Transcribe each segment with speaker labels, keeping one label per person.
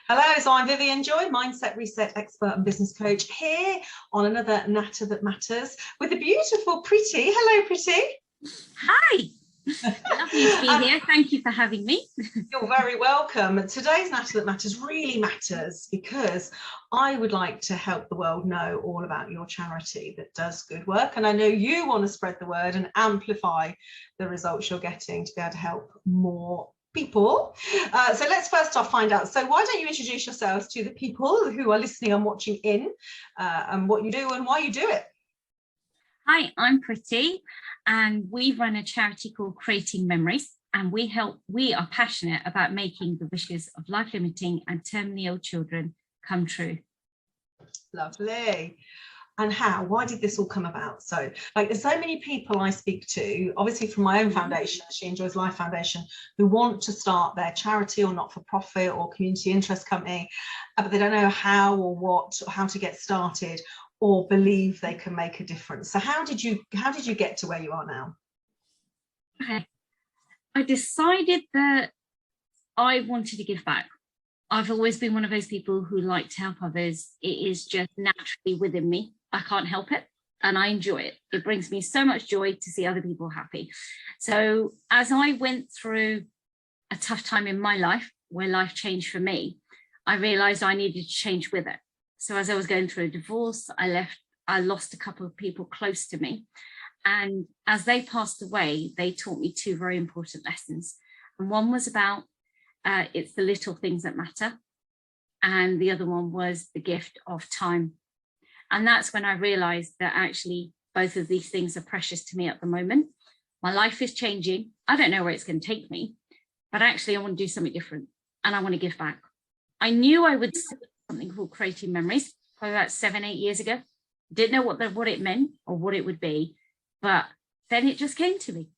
Speaker 1: Hello, so I'm Vivian Joy, Mindset Reset expert and business coach, here on another Natter That Matters with the beautiful Pritti. Hello, Pritti.
Speaker 2: Hi. Lovely to be here. Thank you for having me.
Speaker 1: You're very welcome. Today's Natter That Matters really matters because I would like to help the world know all about your charity that does good work. And I know you want to spread the word and amplify the results you're getting to be able to help more people. So let's first off find out. So why don't you introduce yourselves to the people who are listening and watching in, and what you do and why you do it.
Speaker 2: Hi, I'm Pritti, and we run a charity called Creating Memories, and we are passionate about making the wishes of life-limiting and terminally ill children come true.
Speaker 1: Lovely. And how? Why did this all come about? So, there's so many people I speak to, obviously from my own foundation, She Enjoys Life Foundation, who want to start their charity or not-for-profit or community interest company, but they don't know how or what, or how to get started, or believe they can make a difference. So how did you get to where you are now?
Speaker 2: Okay. I decided that I wanted to give back. I've always been one of those people who like to help others. It is just naturally within me. I can't help it, and I enjoy it. It brings me so much joy to see other people happy. So as I went through a tough time in my life, where life changed for me, I realized I needed to change with it. So as I was going through a divorce, I lost a couple of people close to me. And as they passed away, they taught me two very important lessons. And one was about it's the little things that matter. And the other one was the gift of time. And that's when I realized that actually both of these things are precious to me at the moment. My life is changing. I don't know where it's going to take me, but actually I want to do something different and I want to give back. I knew I would see something called Creating Memories probably about 7-8 years ago. Didn't know what it meant or what it would be, but then it just came to me.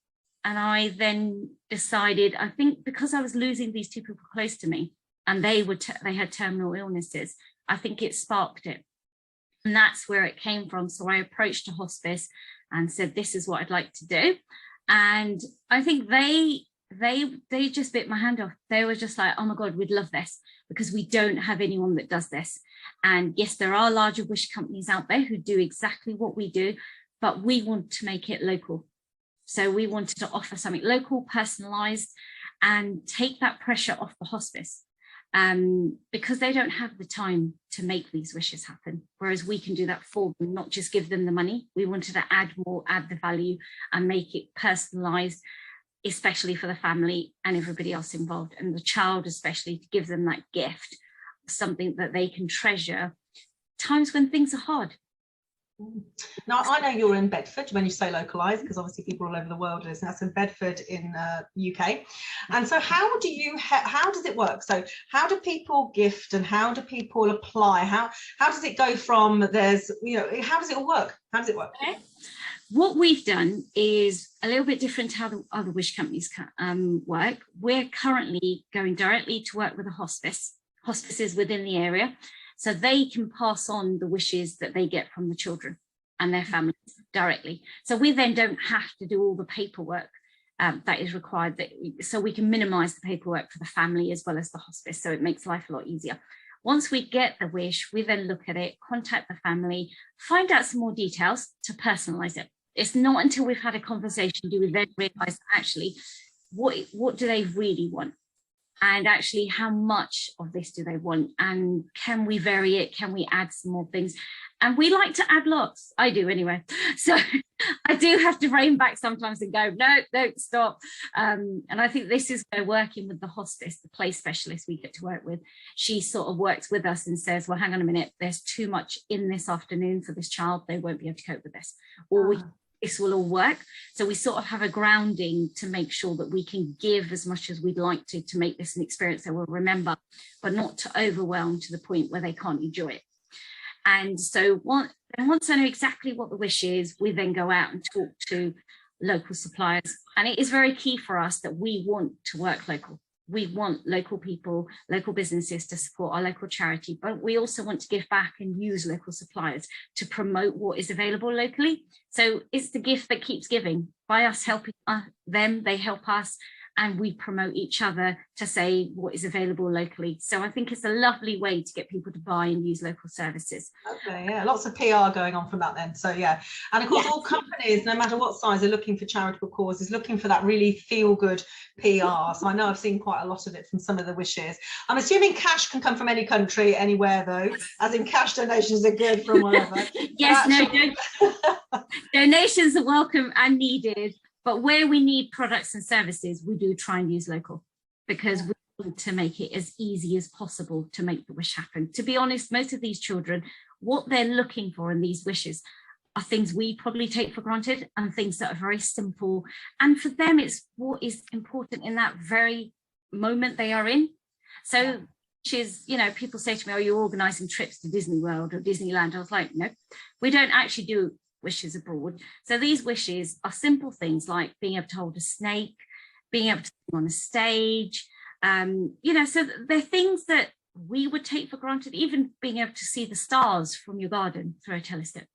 Speaker 2: And I then decided, I think because I was losing these two people close to me and they had terminal illnesses, I think it sparked it. And that's where it came from. So I approached a hospice and said, this is what I'd like to do. And I think they just bit my hand off. They were just like, oh my God, we'd love this because we don't have anyone that does this. And yes, there are larger wish companies out there who do exactly what we do, but we want to make it local. So we wanted to offer something local, personalized, and take that pressure off the hospice. Because they don't have the time to make these wishes happen, whereas we can do that for them, not just give them the money. We wanted to add the value and make it personalized, especially for the family and everybody else involved, and the child especially, to give them that gift, something that they can treasure times when things are hard.
Speaker 1: Now, I know you're in Bedford when you say localised, because obviously people all over the world listen. That's in Bedford in the UK. And so how does it work? So how do people gift and how do people apply? How does it go from how does it all work? How does it work?
Speaker 2: Okay. What we've done is a little bit different to how the other wish companies work. We're currently going directly to work with a hospices within the area, so they can pass on the wishes that they get from the children and their families directly. So we then don't have to do all the paperwork that is required, so we can minimize the paperwork for the family as well as the hospice, so it makes life a lot easier. Once we get the wish, we then look at it, contact the family, find out some more details to personalize it. It's not until we've had a conversation do we then realize actually what do they really want, and actually how much of this do they want, and can we vary it, can we add some more things? And we like to add lots. I do anyway. So I do have to rein back sometimes and go, no, stop. And I think this is where working with the hospice, the play specialist we get to work with, she sort of works with us and says, well, hang on a minute, there's too much in this afternoon for this child. They won't be able to cope with this. Or this will all work. So we sort of have a grounding to make sure that we can give as much as we'd like to make this an experience they will remember, but not to overwhelm to the point where they can't enjoy it. And so once I know exactly what the wish is, we then go out and talk to local suppliers. And it is very key for us that we want to work local. We want local people, local businesses to support our local charity, but we also want to give back and use local suppliers to promote what is available locally. So it's the gift that keeps giving. By us helping them, they help us, and we promote each other to say what is available locally. So I think it's a lovely way to get people to buy and use local services.
Speaker 1: Okay, yeah, lots of PR going on from that then. So yeah, and of course all companies, no matter what size, are looking for charitable causes, looking for that really feel-good PR. So I know I've seen quite a lot of it from some of the wishes. I'm assuming cash can come from any country, anywhere though, as in cash donations are good from whatever.
Speaker 2: Yes, no, donations are welcome and needed. But where we need products and services, we do try and use local, because we want to make it as easy as possible to make the wish happen. To be honest, most of these children, what they're looking for in these wishes are things we probably take for granted, and things that are very simple. And for them, it's what is important in that very moment they are in. So, which is, you know, people say to me, "Oh, you're organising trips to Disney World or Disneyland." I was like, no, we don't actually do wishes abroad. So these wishes are simple things like being able to hold a snake, being able to sing on a stage, you know, so they're things that we would take for granted, even being able to see the stars from your garden through a telescope.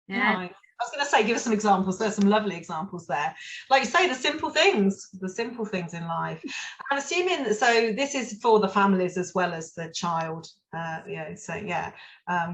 Speaker 1: Yeah. Right. I was going to say, give us some examples. There's some lovely examples there. Like you say, the simple things in life. I'm assuming, so this is for the families as well as the child, you know, so yeah,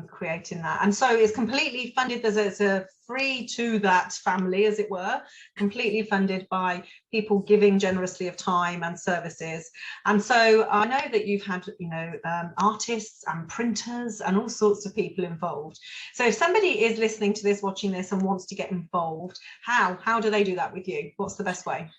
Speaker 1: creating that. And so it's completely funded, it's a free to that family, as it were, completely funded by people giving generously of time and services. And so I know that you've had, you know, artists and printers and all sorts of people involved. So if somebody is listening to this, watching this, and wants to get involved, how do they do that with you? What's the best way?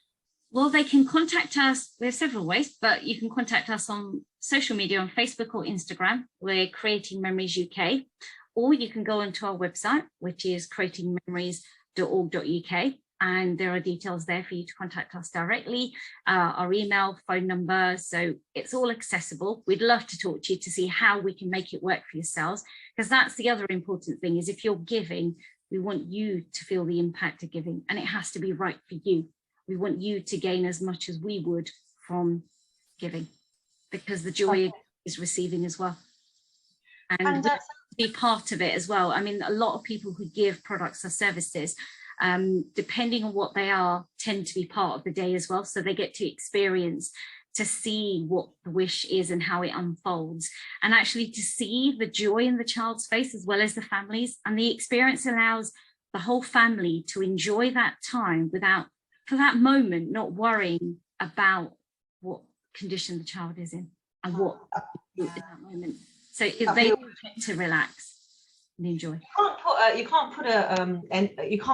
Speaker 2: Well, they can contact us. There's several ways, but you can contact us on social media, on Facebook or Instagram. We're Creating Memories UK, or you can go onto our website, which is creatingmemories.org.uk, and there are details there for you to contact us directly, our email, phone number. So it's all accessible. We'd love to talk to you to see how we can make it work for yourselves, because that's the other important thing, is if you're giving, we want you to feel the impact of giving, and it has to be right for you. We want you to gain as much as we would from giving, because the joy is receiving as well. And be part of it as well. I mean, a lot of people who give products or services, depending on what they are, tend to be part of the day as well. So they get to experience, to see what the wish is and how it unfolds, and actually to see the joy in the child's face as well as the family's. And the experience allows the whole family to enjoy that time without, for that moment, not worrying about what condition the child is in and what in that moment. So if they get to relax and enjoy.
Speaker 1: You can't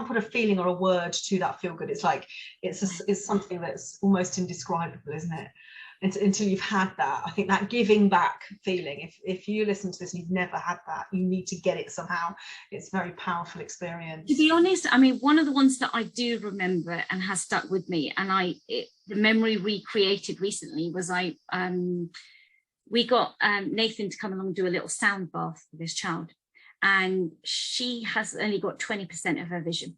Speaker 1: put a feeling or a word to that feel good. It's like it's something that's almost indescribable, isn't it? Until you've had that. I think that giving back feeling, if you listen to this and you've never had that, you need to get it somehow. It's a very powerful experience.
Speaker 2: To be honest, I mean, one of the ones that I do remember and has stuck with me, and the memory recreated recently was we got Nathan to come along and do a little sound bath for this child, and she has only got 20% of her vision.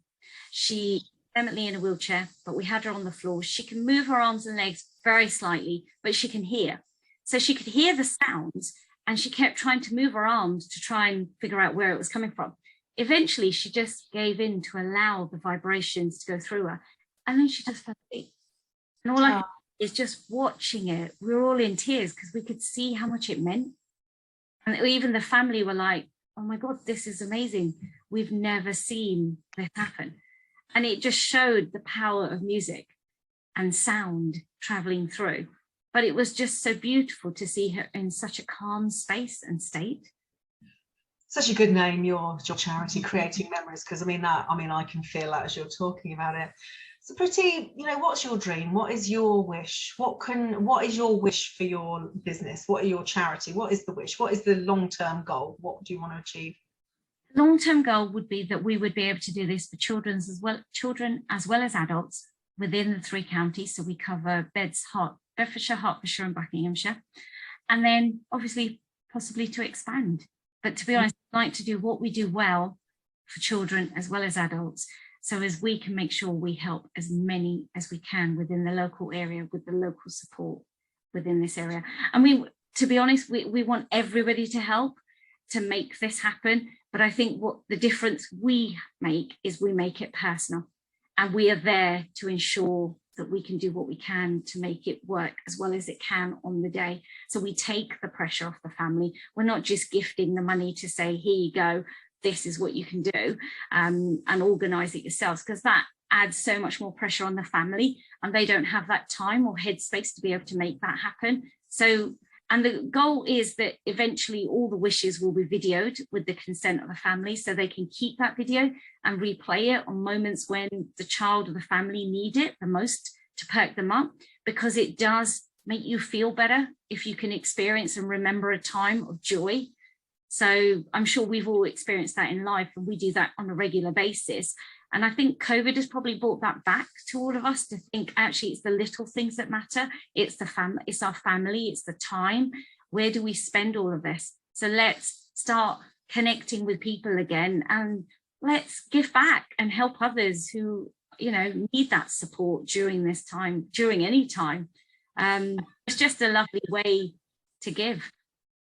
Speaker 2: She permanently in a wheelchair, but we had her on the floor. She can move her arms and legs very slightly, but she can hear. So she could hear the sounds, and she kept trying to move her arms to try and figure out where it was coming from. Eventually, she just gave in to allow the vibrations to go through her, and then she just fell asleep. And all I is just watching it. We were all in tears because we could see how much it meant. And even the family were like, "Oh my God, this is amazing. We've never seen this happen." And it just showed the power of music and sound traveling through. But it was just so beautiful to see her in such a calm space and state.
Speaker 1: Such a good name, your charity, Creating Memories, because I can feel that as you're talking about it. So Pritti, you know, what's your dream? What is your wish? What is your wish for your business? What are your charity? What is the wish? What is the long-term goal? What do you want to achieve?
Speaker 2: Long-term goal would be that we would be able to do this for children as well as adults within the 3 counties. So we cover Bedfordshire, Hertfordshire and Buckinghamshire, and then obviously possibly to expand. But to be honest, I'd like to do what we do well for children as well as adults, so as we can make sure we help as many as we can within the local area with the local support within this area. And to be honest, we want everybody to help to make this happen. But I think what the difference we make is we make it personal, and we are there to ensure that we can do what we can to make it work as well as it can on the day. So we take the pressure off the family. We're not just gifting the money to say, here you go, this is what you can do, and organise it yourselves, because that adds so much more pressure on the family, and they don't have that time or headspace to be able to make that happen. So, and the goal is that eventually all the wishes will be videoed with the consent of the family, so they can keep that video and replay it on moments when the child or the family need it the most to perk them up, because it does make you feel better if you can experience and remember a time of joy. So I'm sure we've all experienced that in life, and we do that on a regular basis. And I think COVID has probably brought that back to all of us, to think actually it's the little things that matter. It's the family, it's our family, it's the time. Where do we spend all of this? So let's start connecting with people again, and let's give back and help others who, you know, need that support during this time, during any time. It's just a lovely way to give.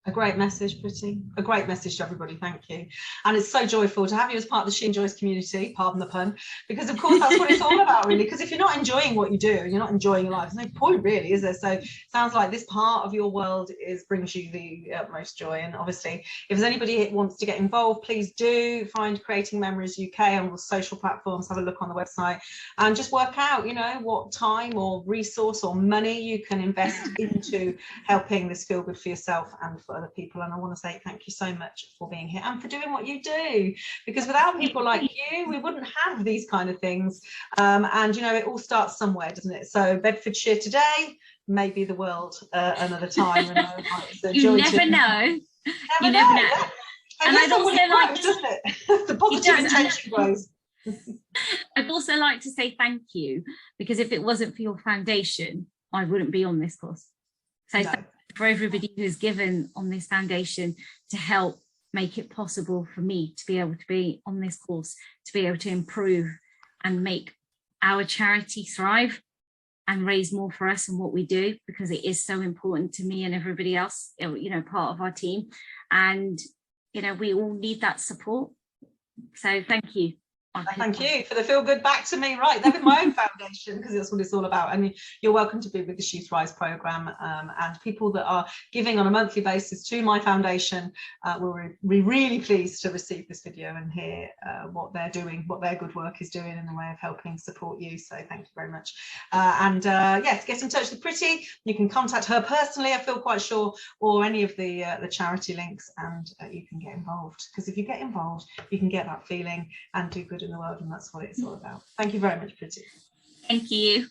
Speaker 1: A great message, Pritti. A great message to everybody. Thank you. And it's so joyful to have you as part of the She Enjoys community, pardon the pun, because of course that's what it's all about, really. Because if you're not enjoying what you do, you're not enjoying your life, there's no point, really, is there? So it sounds like this part of your world brings you the utmost joy. And obviously, if there's anybody who wants to get involved, please do find Creating Memories UK on the social platforms. Have a look on the website and just work out, you know, what time or resource or money you can invest into helping this feel good for yourself and for other people. And I want to say thank you so much for being here and for doing what you do, because without people like you, we wouldn't have these kind of things. And you know, it all starts somewhere, doesn't it? So Bedfordshire today, maybe the world another time. And,
Speaker 2: you never know. You never know.
Speaker 1: And I'd also like to, doesn't it? The positive intention grows.
Speaker 2: I'd also like to say thank you, because if it wasn't for your foundation, I wouldn't be on this course. So
Speaker 1: No.
Speaker 2: thank you for everybody who's given on this foundation to help make it possible for me to be able to be on this course, to be able to improve and make our charity thrive and raise more for us and what we do, because it is so important to me and everybody else, you know, part of our team. And, you know, we all need that support. So thank you.
Speaker 1: Thank you for the feel good back to me right there with my own foundation, because that's what it's all about. And you're welcome to be with the She Thrives programme, and people that are giving on a monthly basis to my foundation will be really pleased to receive this video and hear what they're doing, what their good work is doing in the way of helping support you. So thank you very much. Yes, get in touch with Pritti. You can contact her personally, I feel quite sure, or any of the charity links, and you can get involved, because if you get involved, you can get that feeling and do good in the world, and that's what it's all about. Thank you very much, Pritti.
Speaker 2: Thank you.